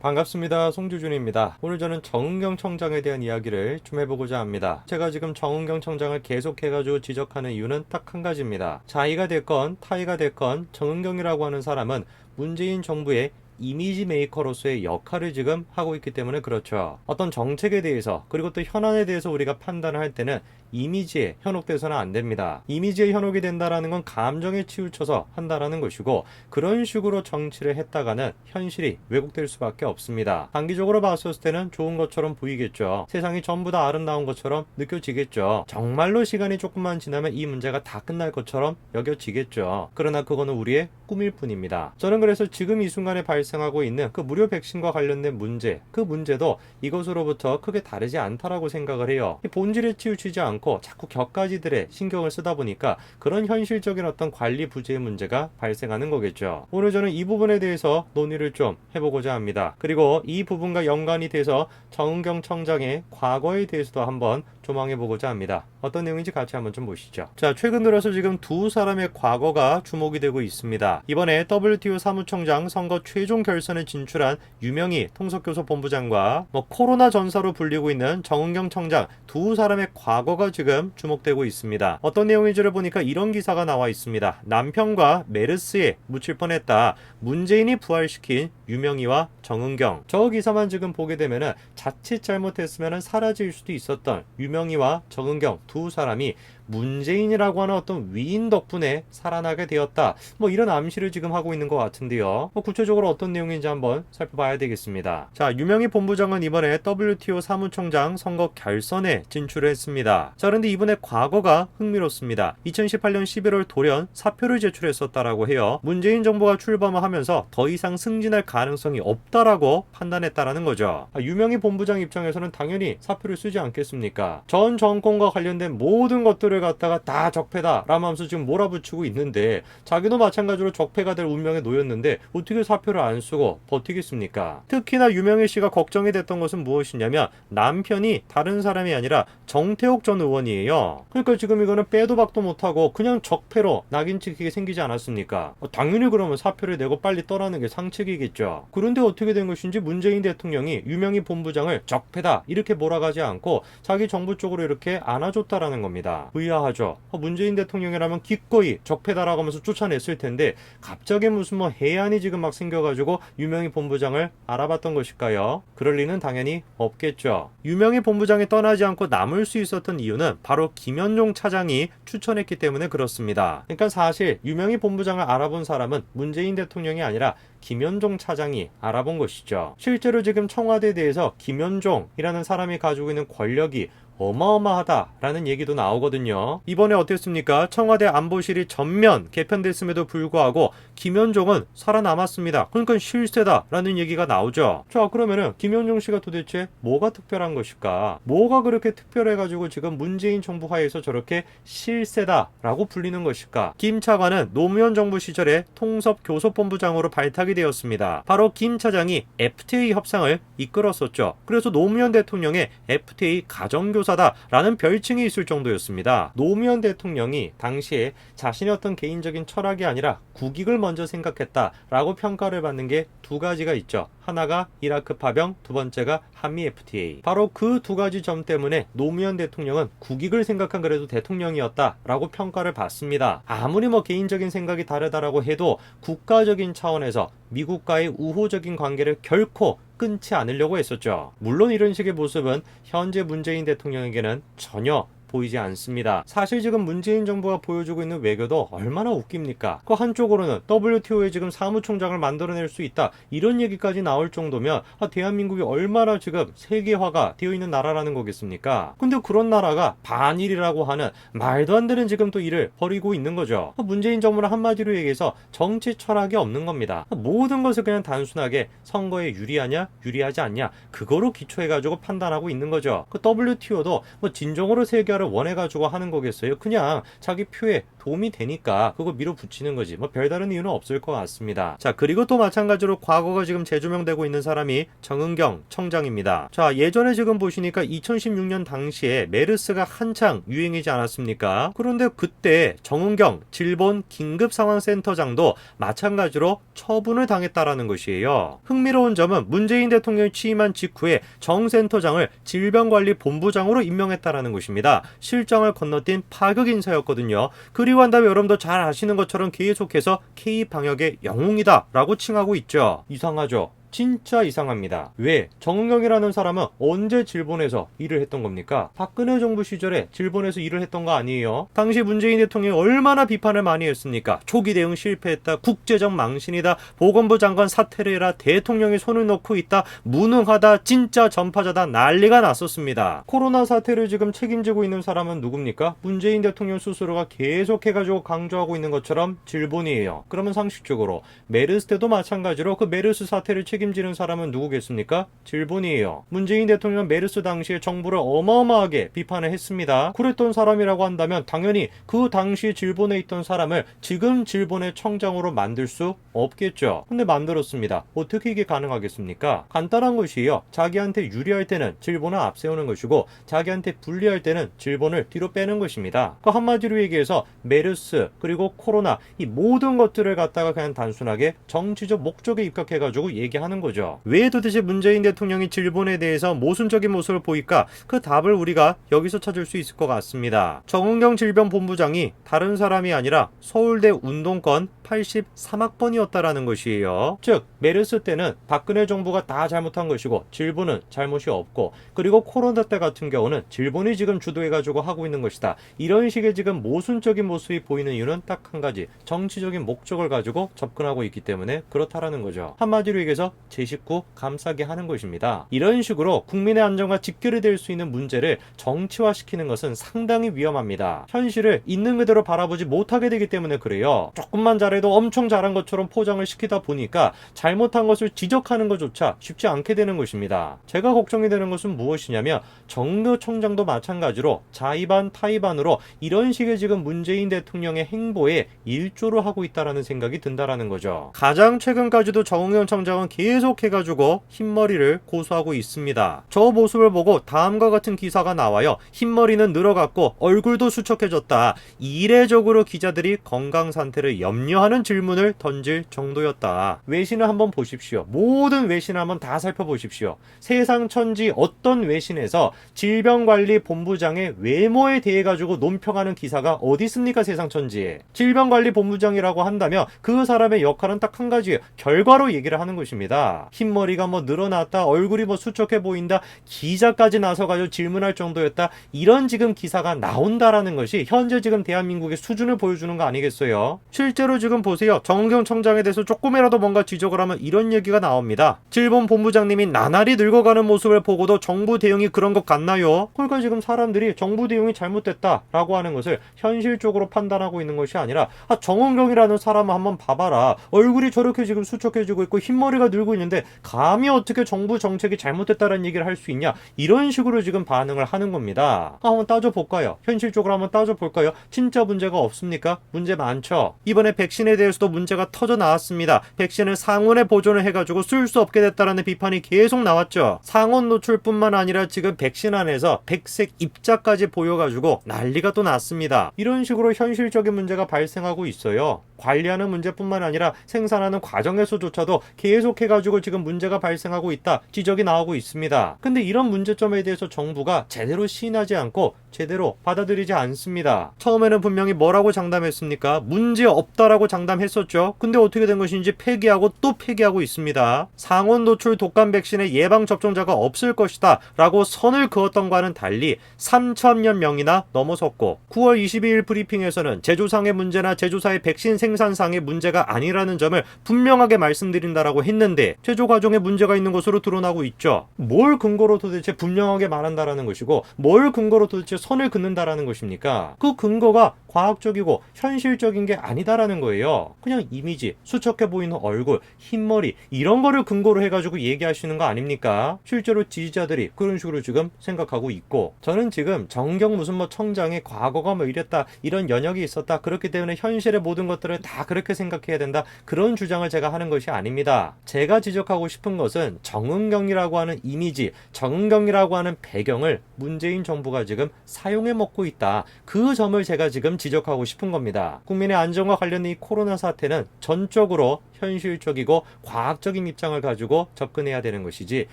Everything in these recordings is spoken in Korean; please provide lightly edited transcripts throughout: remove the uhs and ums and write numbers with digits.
반갑습니다. 송주준입니다. 오늘 저는 정은경 청장에 대한 이야기를 좀 해보고자 합니다. 제가 지금 정은경 청장을 계속해가지고 지적하는 이유는 딱 한 가지입니다. 자의가 됐건 타의가 됐건 정은경이라고 하는 사람은 문재인 정부의 이미지 메이커로서의 역할을 지금 하고 있기 때문에 그렇죠. 어떤 정책에 대해서 그리고 또 현안에 대해서 우리가 판단을 할 때는 이미지에 현혹돼서는 안 됩니다. 이미지에 현혹이 된다라는 건 감정에 치우쳐서 한다라는 것이고, 그런 식으로 정치를 했다가는 현실이 왜곡될 수밖에 없습니다. 단기적으로 봤을 때는 좋은 것처럼 보이겠죠. 세상이 전부 다 아름다운 것처럼 느껴지겠죠. 정말로 시간이 조금만 지나면 이 문제가 다 끝날 것처럼 여겨지겠죠. 그러나 그거는 우리의 꿈일 뿐입니다. 저는 그래서 지금 이 순간에 발생하고 있는 그 무료 백신과 관련된 문제, 그 문제도 이것으로부터 크게 다르지 않다라고 생각을 해요. 본질에 치우치지 않고 자꾸 격가지들의 신경을 쓰다 보니까 그런 현실적인 어떤 관리 부재의 문제가 발생하는 거겠죠. 오늘 저는 이 부분에 대해서 논의를 좀 해보고자 합니다. 그리고 이 부분과 연관이 돼서 정은경 청장의 과거에 대해서도 한번 조망해보고자 합니다. 어떤 내용인지 같이 한번 좀 보시죠. 자, 최근 들어서 지금 두 사람의 과거가 주목이 되고 있습니다. 이번에 WTO 사무총장 선거 최종 결선에 진출한 유명희 통속교섭본부장과 코로나 전사로 불리고 있는 정은경 청장, 두 사람의 과거가 지금 주목되고 있습니다. 어떤 내용인지를 보니까 이런 기사가 나와 있습니다. 남편과 메르스에 묻힐 뻔했다. 문재인이 부활시킨 유명희와 정은경. 저 기사만 지금 보게 되면은 자칫 잘못했으면 사라질 수도 있었던 유명희와 정은경 두 사람이 문재인이라고 하는 어떤 위인 덕분에 살아나게 되었다. 이런 암시를 지금 하고 있는 것 같은데요. 구체적으로 어떤 내용인지 한번 살펴봐야 되겠습니다. 자, 유명희 본부장은 이번에 WTO 사무총장 선거 결선에 진출을 했습니다. 자, 그런데 이번에 과거가 흥미롭습니다. 2018년 11월 돌연 사표를 제출했었다라고 해요. 문재인 정부가 출범을 하면서 더 이상 승진할 가능성이 없다라고 판단했다라는 거죠. 유명희 본부장 입장에서는 당연히 사표를 쓰지 않겠습니까? 전 정권과 관련된 모든 것들을 갖다가 다 적폐다 라면서 지금 몰아붙이고 있는데, 자기도 마찬가지로 적폐가 될 운명에 놓였는데 어떻게 사표를 안 쓰고 버티겠습니까? 특히나 유명희 씨가 걱정이 됐던 것은 무엇이냐면 남편이 다른 사람이 아니라 정태욱 전 의원이에요. 그러니까 지금 이거는 빼도 박도 못하고 그냥 적폐로 낙인 찍히게 생기지 않았습니까? 당연히 그러면 사표를 내고 빨리 떠나는 게 상책이겠죠. 그런데 어떻게 된 것인지 문재인 대통령이 유명희 본부장을 적폐다 이렇게 몰아가지 않고 자기 정부 쪽으로 이렇게 안아줬다라는 겁니다. 의아하죠. 문재인 대통령이라면 기꺼이 적폐다라고 하면서 쫓아냈을 텐데 갑자기 무슨 해안이 지금 막 생겨가지고 유명희 본부장을 알아봤던 것일까요? 그럴 리는 당연히 없겠죠. 유명희 본부장이 떠나지 않고 남을 수 있었던 이유는 바로 김현종 차장이 추천했기 때문에 그렇습니다. 그러니까 사실 유명희 본부장을 알아본 사람은 문재인 대통령이 아니라 김현종 차장이 알아본 것이죠. 실제로 지금 청와대에 대해서 김현종이라는 사람이 가지고 있는 권력이 어마어마하다라는 얘기도 나오거든요. 이번에 어땠습니까? 청와대 안보실이 전면 개편됐음에도 불구하고 김현종은 살아남았습니다. 그러니까 실세다라는 얘기가 나오죠. 자, 그러면은 김현종 씨가 도대체 뭐가 특별한 것일까? 뭐가 그렇게 특별해가지고 지금 문재인 정부 하에서 저렇게 실세다라고 불리는 것일까? 김 차관은 노무현 정부 시절에 통섭교섭본부장으로 발탁이 되었습니다. 바로 김 차장이 FTA 협상을 이끌었었죠. 그래서 노무현 대통령의 FTA 가정교사 라는 별칭이 있을 정도였습니다. 노무현 대통령이 당시에 자신의 어떤 개인적인 철학이 아니라 국익을 먼저 생각했다라고 평가를 받는 게 두 가지가 있죠. 하나가 이라크 파병, 두 번째가 한미 FTA. 바로 그 두 가지 점 때문에 노무현 대통령은 국익을 생각한 그래도 대통령이었다라고 평가를 받습니다. 아무리 개인적인 생각이 다르다라고 해도 국가적인 차원에서 미국과의 우호적인 관계를 결코 끊지 않으려고 했었죠. 물론 이런 식의 모습은 현재 문재인 대통령에게는 전혀 보이지 않습니다. 사실 지금 문재인 정부가 보여주고 있는 외교도 얼마나 웃깁니까? 그 한쪽으로는 WTO에 지금 사무총장을 만들어낼 수 있다 이런 얘기까지 나올 정도면 대한민국이 얼마나 지금 세계화가 되어 있는 나라라는 거겠습니까? 근데 그런 나라가 반일이라고 하는 말도 안 되는 지금 또 일을 벌이고 있는 거죠. 문재인 정부는 한마디로 얘기해서 정치 철학이 없는 겁니다. 모든 것을 그냥 단순하게 선거에 유리하냐 유리하지 않냐 그거로 기초해가지고 판단하고 있는 거죠. 그 WTO도 진정으로 세계화 뭔가를 원해가지고 하는 거겠어요? 그냥 자기 표에 도움이 되니까 그거 밀어붙이는 거지. 뭐 별다른 이유는 없을 것 같습니다. 자, 그리고 또 마찬가지로 과거가 지금 재조명되고 있는 사람이 정은경 청장입니다. 자, 예전에 지금 보시니까 2016년 당시에 메르스가 한창 유행이지 않았습니까? 그런데 그때 정은경 질본 긴급상황센터장도 마찬가지로 처분을 당했다라는 것이에요. 흥미로운 점은 문재인 대통령이 취임한 직후에 정 센터장을 질병관리본부장으로 임명했다라는 것입니다. 실정을 건너뛴 파격 인사였거든요. 그리고 한 다음에 여러분도 잘 아시는 것처럼 계속해서 K방역의 영웅이다 라고 칭하고 있죠. 이상하죠? 진짜 이상합니다. 왜? 정은경이라는 사람은 언제 질본에서 일을 했던 겁니까? 박근혜 정부 시절에 질본에서 일을 했던 거 아니에요? 당시 문재인 대통령이 얼마나 비판을 많이 했습니까? 초기 대응 실패했다, 국제적 망신이다, 보건부 장관 사퇴를 해라, 대통령이 손을 놓고 있다, 무능하다, 진짜 전파자다, 난리가 났었습니다. 코로나 사태를 지금 책임지고 있는 사람은 누굽니까? 문재인 대통령 스스로가 계속해가지고 강조하고 있는 것처럼 질본이에요. 그러면 상식적으로 메르스 때도 마찬가지로 그 메르스 사태를 책임지는 사람은 누구겠습니까? 질본이에요. 문재인 대통령 메르스 당시에 정부를 어마어마하게 비판을 했습니다. 그랬던 사람이라고 한다면 당연히 그 당시 질본에 있던 사람을 지금 질본의 청장으로 만들 수 없겠죠. 근데 만들었습니다. 어떻게 이게 가능하겠습니까? 간단한 것이에요. 자기한테 유리할 때는 질본을 앞세우는 것이고 자기한테 불리할 때는 질본을 뒤로 빼는 것입니다. 그 한마디로 얘기해서 메르스 그리고 코로나 이 모든 것들을 갖다가 그냥 단순하게 정치적 목적에 입각해가지고 얘기하는 거죠. 왜 도대체 문재인 대통령이 질본에 대해서 모순적인 모습을 보일까? 그 답을 우리가 여기서 찾을 수 있을 것 같습니다. 정은경 질병본부장이 다른 사람이 아니라 서울대 운동권 83학번이었다라는 것이에요. 즉 메르스 때는 박근혜 정부가 다 잘못한 것이고 질본은 잘못이 없고 그리고 코로나 때 같은 경우는 질본이 지금 주도해가지고 하고 있는 것이다. 이런 식의 지금 모순적인 모습이 보이는 이유는 딱 한 가지. 정치적인 목적을 가지고 접근하고 있기 때문에 그렇다라는 거죠. 한마디로 얘기해서 제 식구 감싸게 하는 것입니다. 이런 식으로 국민의 안전과 직결이 될 수 있는 문제를 정치화시키는 것은 상당히 위험합니다. 현실을 있는 그대로 바라보지 못하게 되기 때문에 그래요. 조금만 잘해도 엄청 잘한 것처럼 포장을 시키다 보니까 잘못한 것을 지적하는 것조차 쉽지 않게 되는 것입니다. 제가 걱정이 되는 것은 무엇이냐면 정무청장도 마찬가지로 자의반 타의반으로 이런 식의 지금 문재인 대통령의 행보에 일조를 하고 있다라는 생각이 든다라는 거죠. 가장 최근까지도 정은경 청장은 계속해가지고 흰머리를 고수하고 있습니다. 저 모습을 보고 다음과 같은 기사가 나와요. 흰머리는 늘어갔고 얼굴도 수척해졌다. 이례적으로 기자들이 건강 상태를 염려하는 질문을 던질 정도였다. 외신을 한번 보십시오. 모든 외신을 한번 다 살펴보십시오. 세상 천지 어떤 외신에서 질병관리본부장의 외모에 대해 가지고 논평하는 기사가 어디 있습니까? 세상 천지에. 질병관리본부장이라고 한다면 그 사람의 역할은 딱 한 가지예요. 결과로 얘기를 하는 것입니다. 흰머리가 뭐 늘어났다, 얼굴이 뭐 수척해 보인다, 기자까지 나서가지고 질문할 정도였다, 이런 지금 기사가 나온다라는 것이 현재 지금 대한민국의 수준을 보여주는 거 아니겠어요? 실제로 지금 보세요. 정은경 청장에 대해서 조금이라도 뭔가 지적을 하면 이런 얘기가 나옵니다. 질본 본부장님이 나날이 늙어가는 모습을 보고도 정부 대응이 그런 것 같나요? 그러니까 지금 사람들이 정부 대응이 잘못됐다라고 하는 것을 현실적으로 판단하고 있는 것이 아니라 정은경이라는 사람을 한번 봐봐라. 얼굴이 저렇게 지금 수척해지고 있고 흰머리가 늘고 있는데 감히 어떻게 정부 정책이 잘못됐다는 얘기를 할 수 있냐, 이런 식으로 지금 반응을 하는 겁니다. 한번 따져볼까요? 현실적으로 한번 따져볼까요? 진짜 문제가 없습니까? 문제 많죠. 이번에 백신에 대해서도 문제가 터져 나왔습니다. 백신을 상온에 보존을 해가지고 쓸 수 없게 됐다라는 비판이 계속 나왔죠. 상온 노출뿐만 아니라 지금 백신 안에서 백색 입자까지 보여가지고 난리가 또 났습니다. 이런 식으로 현실적인 문제가 발생하고 있어요. 관리하는 문제뿐만 아니라 생산하는 과정에서조차도 계속해가지고 지금 문제가 발생하고 있다, 지적이 나오고 있습니다. 근데 이런 문제점에 대해서 정부가 제대로 시인하지 않고 제대로 받아들이지 않습니다. 처음에는 분명히 뭐라고 장담했습니까? 문제 없다라고 장담했었죠. 근데 어떻게 된 것인지 폐기하고 또 폐기하고 있습니다. 상온 노출 독감 백신의 예방 접종자가 없을 것이다 라고 선을 그었던과는 달리 3,000여 명이나 넘어섰고, 9월 22일 브리핑에서는 제조상의 문제나 제조사의 백신 생산상의 문제가 아니라는 점을 분명하게 말씀드린다라고 했는데 제조 과정에 문제가 있는 것으로 드러나고 있죠. 뭘 근거로 도대체 분명하게 말한다라는 것이고 뭘 근거로 도대체 선을 긋는다라는 것입니까? 그 근거가 과학적이고 현실적인 게 아니다라는 거예요. 그냥 이미지, 수척해 보이는 얼굴, 흰머리 이런 거를 근거로 해가지고 얘기하시는 거 아닙니까? 실제로 지지자들이 그런 식으로 지금 생각하고 있고, 저는 지금 정경 무슨 뭐 청장의 과거가 뭐 이랬다, 이런 연역이 있었다, 그렇기 때문에 현실의 모든 것들을 다 그렇게 생각해야 된다, 그런 주장을 제가 하는 것이 아닙니다. 제가 지적하고 싶은 것은 정은경이라고 하는 이미지, 정은경이라고 하는 배경을 문재인 정부가 지금 사용해 먹고 있다, 그 점을 제가 지금 지적하고 싶은 겁니다. 국민의 안전과 관련된 이 코로나 사태는 전적으로 현실적이고 과학적인 입장을 가지고 접근해야 되는 것이지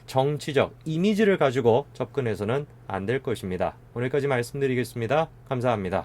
정치적 이미지를 가지고 접근해서는 안 될 것입니다. 오늘까지 말씀드리겠습니다. 감사합니다.